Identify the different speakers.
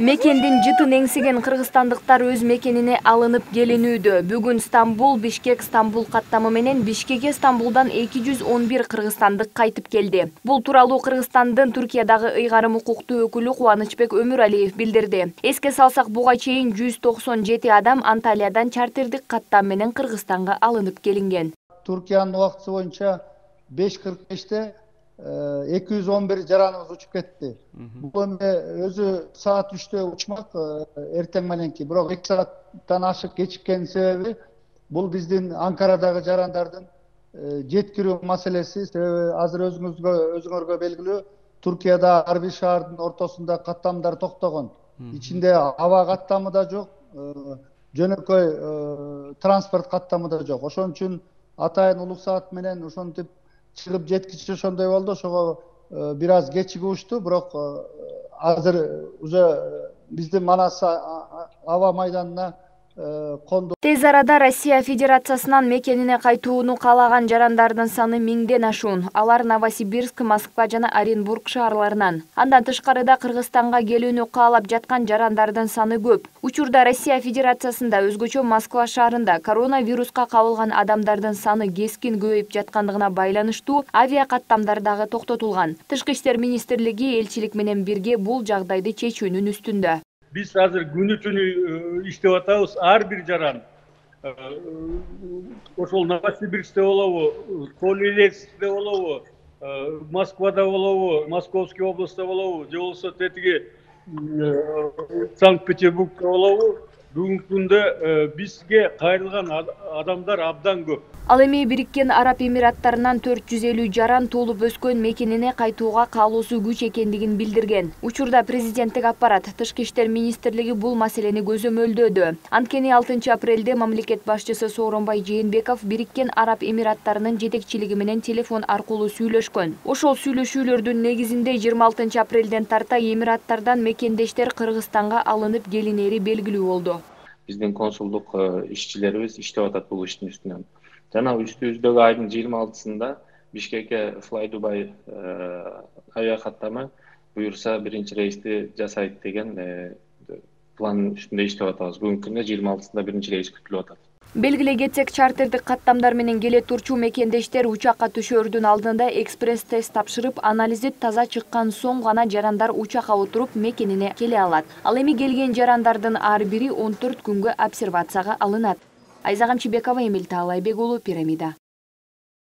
Speaker 1: Мекендин жытын эңсеген кыргызстандыктар өз мекенине алынып келинүүдө. Бүгүн Стамбул, Бишкек, Стамбул каттамы менен Бишкекке Стамбулдан 211 кыргызстандык кайтып келди. Бул тууралуу Кыргызстандын Түркиядагы ыйгарым укуктуу өкүлү Кубанычбек Өмүралиев билдирди. Эске салсак, буга чейин 197 адам Анталиядан чартердик каттам менен Кыргызстанга алынып келинген.
Speaker 2: Түркиянын убактысы боюнча 5:45-те 211 жараныбыз учуп кетти. Бул эми өзү саат 3-тө учмак эртең мененки. Бирок 2 сааттан ашык кечиккен себеби бул биздин Анкарадагы жарандардын жеткирүү маселеси. Себеби азыр өзүңөргө белгилүү, Түркияда ар бир шаардын ортосунда каттамдар токтогон. Ичинде аба каттамы да жок, жөнөкөй транспорт каттамы да жок. Ошон үчүн атайын улук саат менен ошентип чыгып жеткичи ошондой болду. Ошого бир аз кечиги учту, бирок азыр уже биздин Манас аба майданына конду.
Speaker 1: Тез арада Россия Федерациясынан мекенине кайтууну каалаган жарандардын саны 1000ден ашуун. Алар Новосибирск, Москва жана Оренбург шаарларынан. Андан тышкарыда Кыргызстанга келүүнү каалап жаткан жарандардын саны көп. Учурда Россия Федерациясында, өзгөчө Москва шаарында коронавируска кабылган адамдардын саны кескин көбөйүп жаткандыгына байланыштуу авиа каттамдар дагы токтотулган. Тышкы иштер министрлиги элчилик менен бирге бул жагдайды чечүүнүн үстүндө.
Speaker 3: Biz hazır günü tünü iştep atабыз, ар бир жаран. Ошол Новосибирскте болобу, Солилецкте болобу, Москвада болобу, Московский областта болобу, же болбосо тетиги Санкт-Петербургда болобу, бүгүнкү күндө бизге кайрылган адамдар абдан көп.
Speaker 1: Ал эми Бириккен Араб Эмираттарынан 450 жаран толуп өскөн мекенине кайтууга каалоосу күч экендигин билдирген. Учурда президенттик аппарат, Тышкы иштер министрлиги бул маселени көзөмөлдөөдө. Анткени 6 апрелде мамлекет башчысы Сооронбай Жээнбеков Бириккен Араб Эмираттарынын жетекчилиги менен телефон аркылуу сүйлөшкөн. Ошол сүйлөшүүлөрдүн негизинде 26 апрелден тарта Эмираттардан мекендештер Кыргызстанга алынып келинери белгилүү болду.
Speaker 4: Биздин консулдук ишчилерибиз иштеп атат бул иштин үстүнөн. Жана үстүбүздөгү айдын 26-сында Бишкекке Fly Dubai авиа каттамы буюрса биринчи рейсти жасайт деген план үстүндө иштеп атабыз. Бүгүнкү күндө 26-сында биринчи рейс күтүлүп атат.
Speaker 1: Белгилей кетсек, чартердик каттамдар менен келе турчу мекендештер учакка түшөрдүн алдында экспресс-тест тапшырып, анализи таза чыккан соң гана жарандар учакка отуруп мекенине келе алат. Ал эми келген жарандардын ар бири 14 күнгө обсервацияга алынат. Айза Камчыбекова, Эмил Таалайбек уулу, Пирамида.